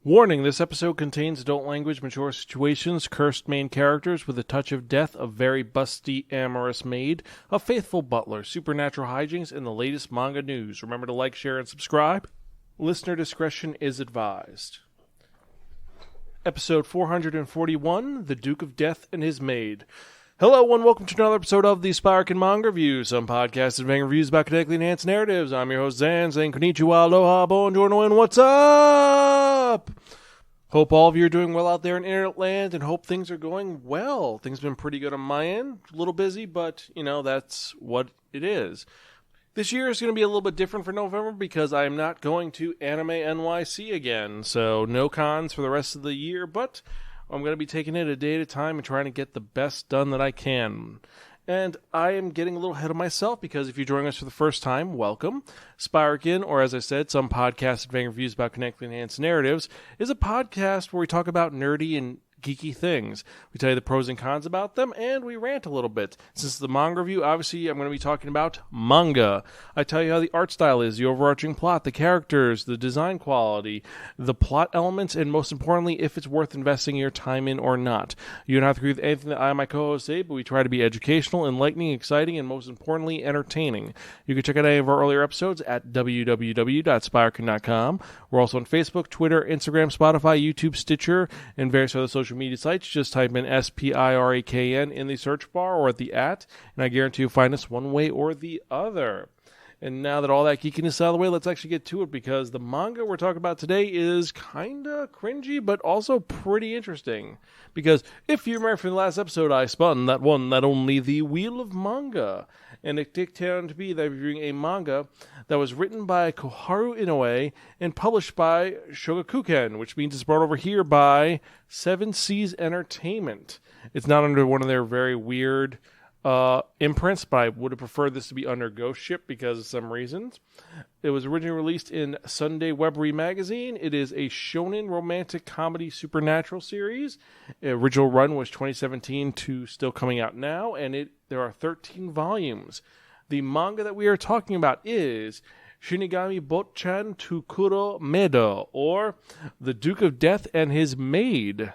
Warning, this episode contains adult language, mature situations, cursed main characters with a touch of death, a very busty, amorous maid, a faithful butler, supernatural hijinks, and the latest manga news. Remember to like, share, and subscribe. Listener discretion is advised. Episode 441, The Duke of Death and His Maid. Hello and welcome to another episode of the Spiraken Manga Review, some podcasts and manga reviews about connectly enhanced narratives. I'm your host Zan, saying konnichiwa, aloha, bonjourno, and what's up? Hope all of you are doing well out there in internet land and hope things are going well. Things have been pretty good on my end. A little busy, but, that's what it is. This year is going to be a little bit different for November because I am not going to Anime NYC again. So no cons for the rest of the year, but I'm going to be taking it a day at a time and trying to get the best done that I can. And I am getting a little ahead of myself because if you're joining us for the first time, welcome. Spiraken, or as I said, some podcast and manga reviews about connectly enhanced narratives, is a podcast where we talk about nerdy and geeky things. We tell you the pros and cons about them, and we rant a little bit. Since the manga review, obviously, I'm going to be talking about manga. I tell you how the art style is, the overarching plot, the characters, the design quality, the plot elements, and most importantly, if it's worth investing your time in or not. You don't have to agree with anything that I and my co-hosts say, but we try to be educational, enlightening, exciting, and most importantly, entertaining. You can check out any of our earlier episodes at www.spiraken.com. We're also on Facebook, Twitter, Instagram, Spotify, YouTube, Stitcher, and various other social media sites. Just type in SPIRAKN in the search bar or at the @ and I guarantee you'll find us one way or the other. And now that all that geekiness is out of the way, let's actually get to it because the manga we're talking about today is kind of cringy, but also pretty interesting. Because if you remember from the last episode, I spun that only the Wheel of Manga. And it dictated on to be that I'm reviewing a manga that was written by Koharu Inoue and published by Shogakukan, which means it's brought over here by Seven Seas Entertainment. It's not under one of their very weird imprints, but I would have preferred this to be under Ghost Ship because of some reasons. It was originally released in Sunday Webry magazine. It is a shonen romantic comedy supernatural series. The original run was 2017 to still coming out now, and there are 13 volumes. The manga that we are talking about is Shinigami Botchan to Kuro Meido, or The Duke of Death and His Maid.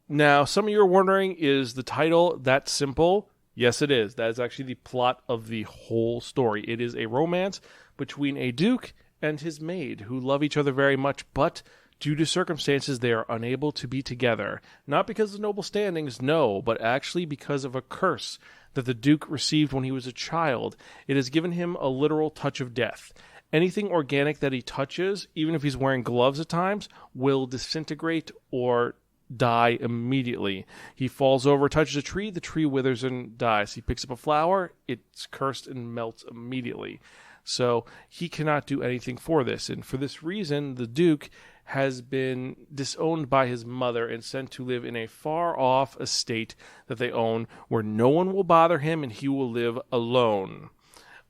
Now, some of you are wondering, is the title that simple? Yes, it is. That is actually the plot of the whole story. It is a romance between a duke and his maid who love each other very much, but due to circumstances, they are unable to be together. Not because of noble standings, no, but actually because of a curse that the duke received when he was a child. It has given him a literal touch of death. Anything organic that he touches, even if he's wearing gloves at times, will disintegrate or die immediately. He falls over, touches a tree, the tree withers and dies. He picks up a flower, it's cursed and melts immediately. So he cannot do anything for this. And for this reason, the Duke has been disowned by his mother and sent to live in a far-off estate that they own where no one will bother him and he will live alone.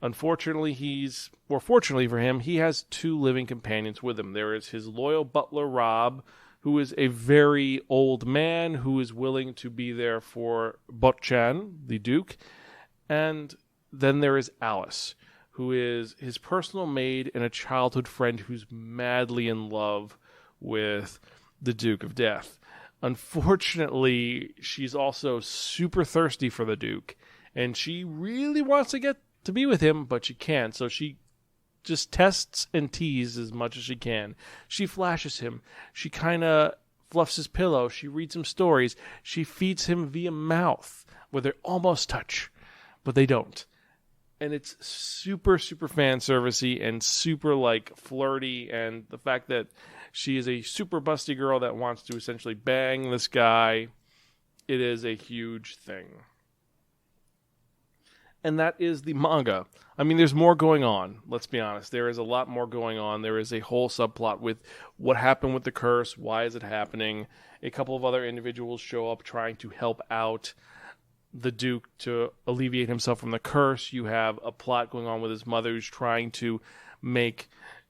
Unfortunately, fortunately for him, he has two living companions with him. There is his loyal butler, Rob, who is a very old man who is willing to be there for Botchan, the Duke. And then there is Alice, who is his personal maid and a childhood friend who's madly in love with the Duke of Death. Unfortunately, she's also super thirsty for the Duke, and she really wants to get to be with him, but she can't, so she just tests and teases as much as she can. She flashes him. She kind of fluffs his pillow. She reads him stories. She feeds him via mouth, where they almost touch, but they don't. And it's super, super fan servicey and super flirty. And the fact that she is a super busty girl that wants to essentially bang this guy, it is a huge thing. And that is the manga. I mean, there's more going on. Let's be honest. There is a lot more going on. There is a whole subplot with what happened with the curse. Why is it happening? A couple of other individuals show up trying to help out the Duke to alleviate himself from the curse. You have a plot going on with his mother who's trying to make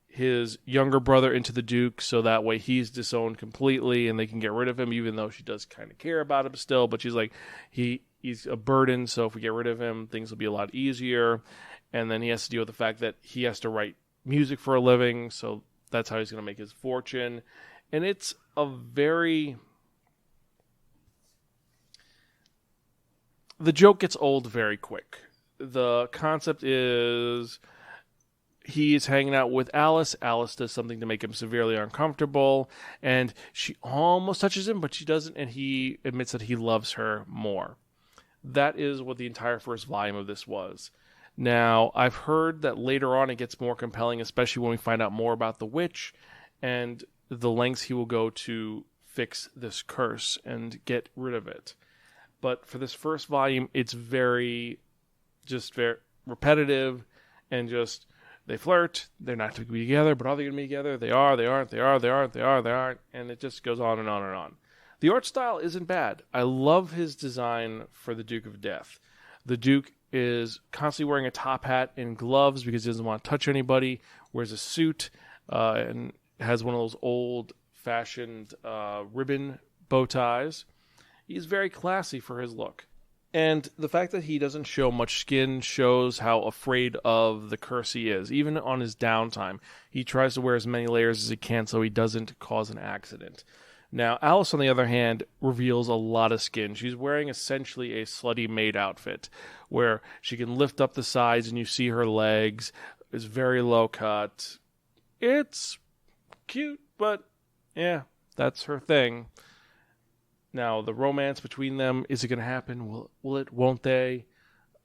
his younger brother into the Duke so that way he's disowned completely and they can get rid of him, even though she does kind of care about him still. But she's like, he's a burden, so if we get rid of him, things will be a lot easier. And then he has to deal with the fact that he has to write music for a living, so that's how he's going to make his fortune. And it's a very... The joke gets old very quick. The concept is he is hanging out with Alice. Alice does something to make him severely uncomfortable, and she almost touches him, but she doesn't, and he admits that he loves her more. That is what the entire first volume of this was. Now, I've heard that later on it gets more compelling, especially when we find out more about the witch and the lengths he will go to fix this curse and get rid of it. But for this first volume, it's very repetitive, and just they flirt. They're not to be together, but are they going to be together? They are, they aren't, they are, they aren't, they are, they aren't. And it just goes on and on and on. The art style isn't bad. I love his design for the Duke of Death. The Duke is constantly wearing a top hat and gloves because he doesn't want to touch anybody, wears a suit, and has one of those old-fashioned ribbon bow ties. He's very classy for his look. And the fact that he doesn't show much skin shows how afraid of the curse he is. Even on his downtime, he tries to wear as many layers as he can so he doesn't cause an accident. Now, Alice, on the other hand, reveals a lot of skin. She's wearing essentially a slutty maid outfit, where she can lift up the sides and you see her legs. It's very low cut. It's cute, but yeah, that's her thing. Now, the romance between them, is it going to happen? Will it? Won't they?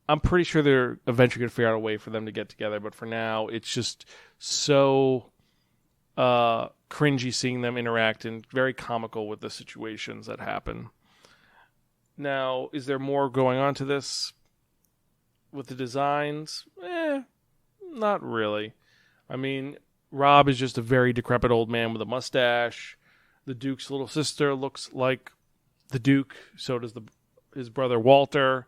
I'm pretty sure they're eventually going to figure out a way for them to get together, but for now, it's just so cringy seeing them interact and very comical with the situations that happen. Now, is there more going on to this with the designs? Not really. I mean, Rob is just a very decrepit old man with a mustache. The Duke's little sister looks like the Duke. So does his brother Walter.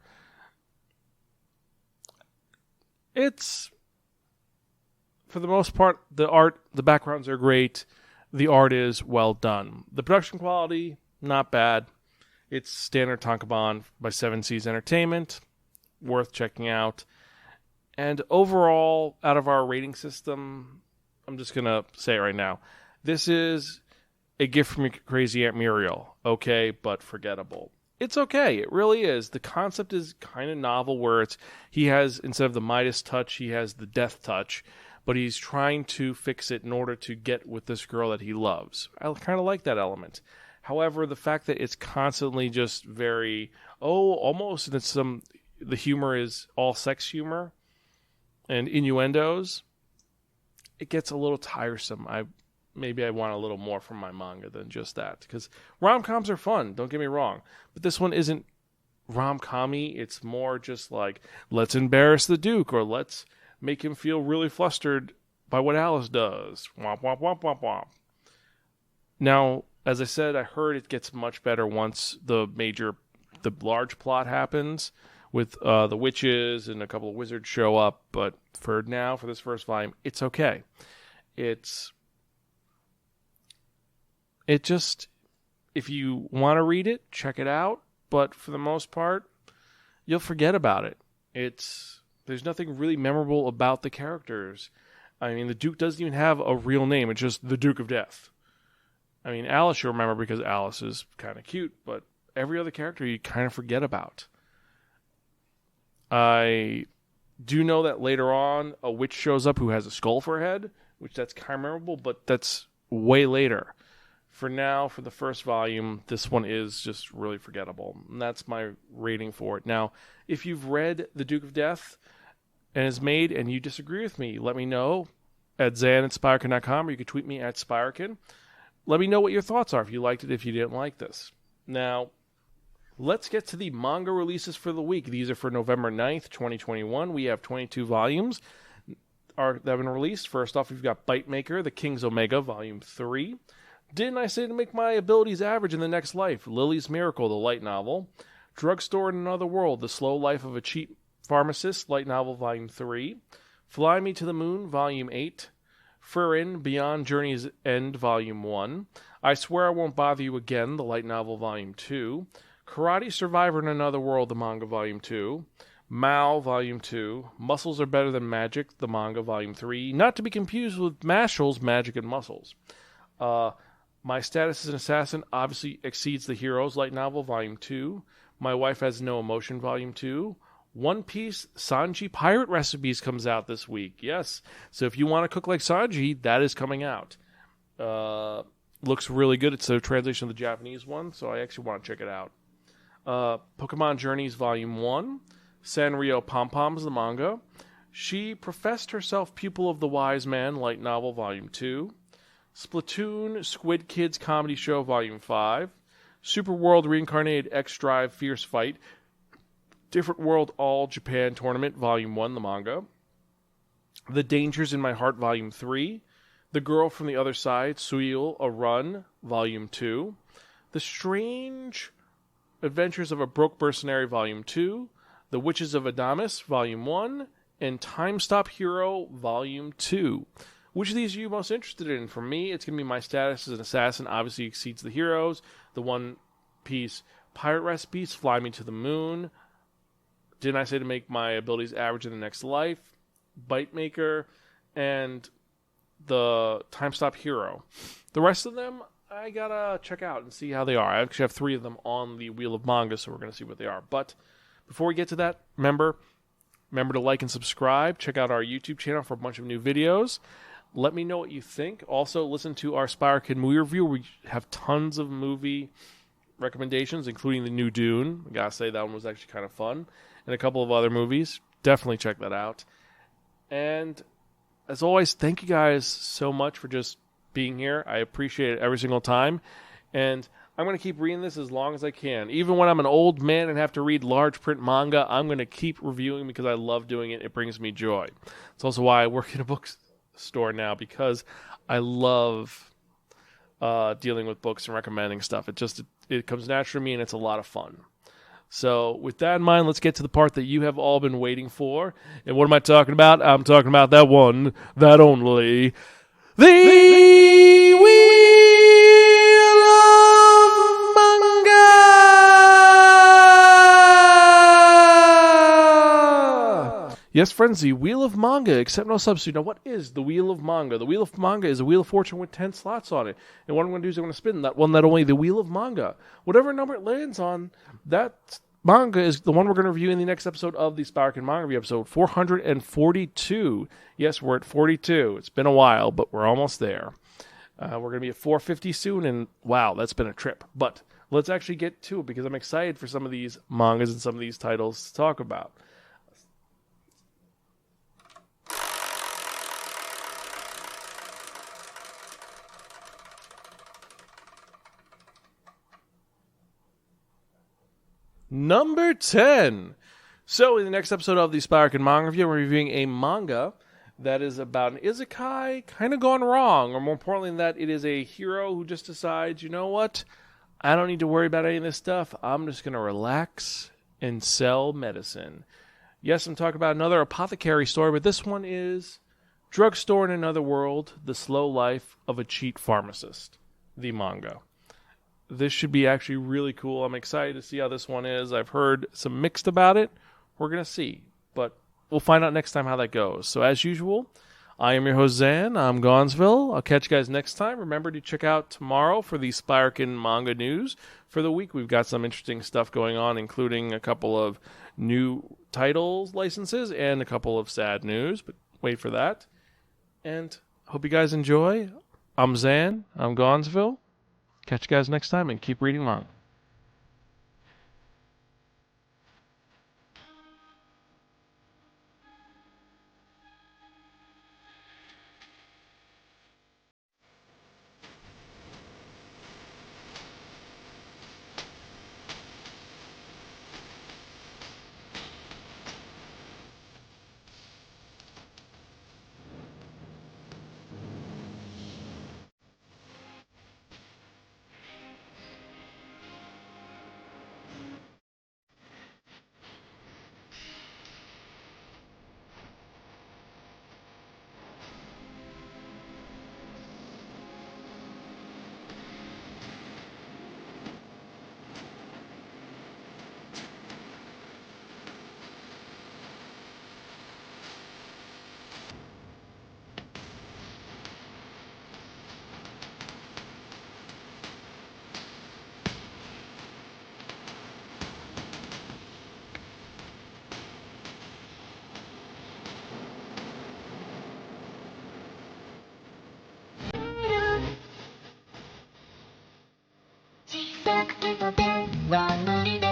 It's, for the most part, the backgrounds are great. The art is well done. The production quality, not bad. It's standard tankobon by 7 Seas Entertainment. Worth checking out. And overall, out of our rating system, I'm just going to say it right now. This is a gift from your crazy Aunt Muriel. Okay, but forgettable. It's okay. It really is. The concept is kind of novel where he has, instead of the Midas touch, he has the death touch. But he's trying to fix it in order to get with this girl that he loves. I kind of like that element. However, the fact that it's constantly just very, almost, and the humor is all sex humor and innuendos, it gets a little tiresome. Maybe I want a little more from my manga than just that. Because rom-coms are fun, don't get me wrong. But this one isn't rom-com-y. It's more just like, let's embarrass the Duke, or let's make him feel really flustered by what Alice does. Womp, womp, womp, womp, womp. Now, as I said, I heard it gets much better once the large plot happens with the witches and a couple of wizards show up. But for now, for this first volume, it's okay. It just, if you want to read it, check it out. But for the most part, you'll forget about it. There's nothing really memorable about the characters. I mean, the Duke doesn't even have a real name. It's just the Duke of Death. I mean, Alice you remember because Alice is kind of cute, but every other character you kind of forget about. I do know that later on, a witch shows up who has a skull for a head, which that's kind of memorable, but that's way later. For now, for the first volume, this one is just really forgettable. And that's my rating for it. Now, if you've read The Duke of Death and is Maid and you disagree with me, let me know at zan@spiraken.com, or you can tweet me at Spiraken. Let me know what your thoughts are, if you liked it, if you didn't like this. Now, let's get to the manga releases for the week. These are for November 9th, 2021. We have 22 volumes that have been released. First off, we've got Bite Maker, The King's Omega, Volume 3. Didn't I Say to Make My Abilities Average in the Next Life? Lily's Miracle, the light novel. Drugstore in Another World, The Slow Life of a Cheap Pharmacist, light novel, Volume 3. Fly Me to the Moon, Volume 8. Furin, Beyond Journey's End, Volume 1. I Swear I Won't Bother You Again, the light novel, Volume 2. Karate Survivor in Another World, the manga, Volume 2. Mao, Volume 2. Muscles Are Better Than Magic, the manga, Volume 3. Not to be confused with Mashal's Magic and Muscles. My Status as an Assassin obviously exceeds the Heroes Light Novel, Volume 2. My Wife Has No Emotion, Volume 2. One Piece Sanji Pirate Recipes comes out this week. Yes. So if you want to cook like Sanji, that is coming out. Looks really good. It's a translation of the Japanese one, so I actually want to check it out. Pokemon Journeys Volume 1. Sanrio Pom-Poms, the manga. She Professed Herself Pupil of the Wise Man, Light Novel, Volume 2. Splatoon Squid Kids Comedy Show, Volume 5. Super World Reincarnated X Drive Fierce Fight, Different World All Japan Tournament, Volume 1, the manga. The Dangers in My Heart, Volume 3. The Girl from the Other Side, Suil, A Run, Volume 2. The Strange Adventures of a Broke Mercenary, Volume 2. The Witches of Adamas, Volume 1. And Time Stop Hero, Volume 2. Which of these are you most interested in? For me, it's going to be My Status as an Assassin. Obviously exceeds the Heroes. The One Piece Pirate Recipes, Fly Me to the Moon. Didn't I say to make my abilities average in the next life? Bite Maker. And the Time Stop Hero. The rest of them, I gotta check out and see how they are. I actually have 3 of them on the Wheel of Manga, so we're going to see what they are. But before we get to that, remember to like and subscribe. Check out our YouTube channel for a bunch of new videos. Let me know what you think. Also, listen to our Spiraken movie review. We have tons of movie recommendations, including the new Dune. I gotta say, that one was actually kind of fun. And a couple of other movies. Definitely check that out. And as always, thank you guys so much for just being here. I appreciate it every single time. And I'm going to keep reading this as long as I can. Even when I'm an old man and have to read large print manga, I'm going to keep reviewing because I love doing it. It brings me joy. It's also why I work in a bookstore now, because I love dealing with books and recommending stuff. It comes naturally to me, and it's a lot of fun. So with that in mind, let's get to the part that you have all been waiting for. And what am I talking about? I'm talking about that one, that only, the Wheel of Manga! Yes, friends, the Wheel of Manga, except no substitute. Now, what is the Wheel of Manga? The Wheel of Manga is a Wheel of Fortune with 10 slots on it. And what I'm going to do is I'm going to spin that one, that only, the Wheel of Manga. Whatever number it lands on, that manga is the one we're going to review in the next episode of the Spiraken Manga Review, episode 442. Yes, we're at 42. It's been a while, but we're almost there. We're going to be at 450 soon, and wow, that's been a trip. But let's actually get to it, because I'm excited for some of these mangas and some of these titles to talk about. Number 10. So, in the next episode of the Spiraken Manga Review, we're reviewing a manga that is about an isekai kind of gone wrong. Or more importantly than that, it is a hero who just decides, you know what? I don't need to worry about any of this stuff. I'm just going to relax and sell medicine. Yes, I'm talking about another apothecary story, but this one is Drugstore in Another World, The Slow Life of a Cheat Pharmacist, the manga. This should be actually really cool. I'm excited to see how this one is. I've heard some mixed about it. We're going to see. But we'll find out next time how that goes. So as usual, I am your host, Zan. I'm Gonzville. I'll catch you guys next time. Remember to check out tomorrow for the Spiraken manga news. For the week, we've got some interesting stuff going on, including a couple of new titles licenses and a couple of sad news. But wait for that. And hope you guys enjoy. I'm Zan. I'm Gonzville. Catch you guys next time and keep reading manga. 輪乗りで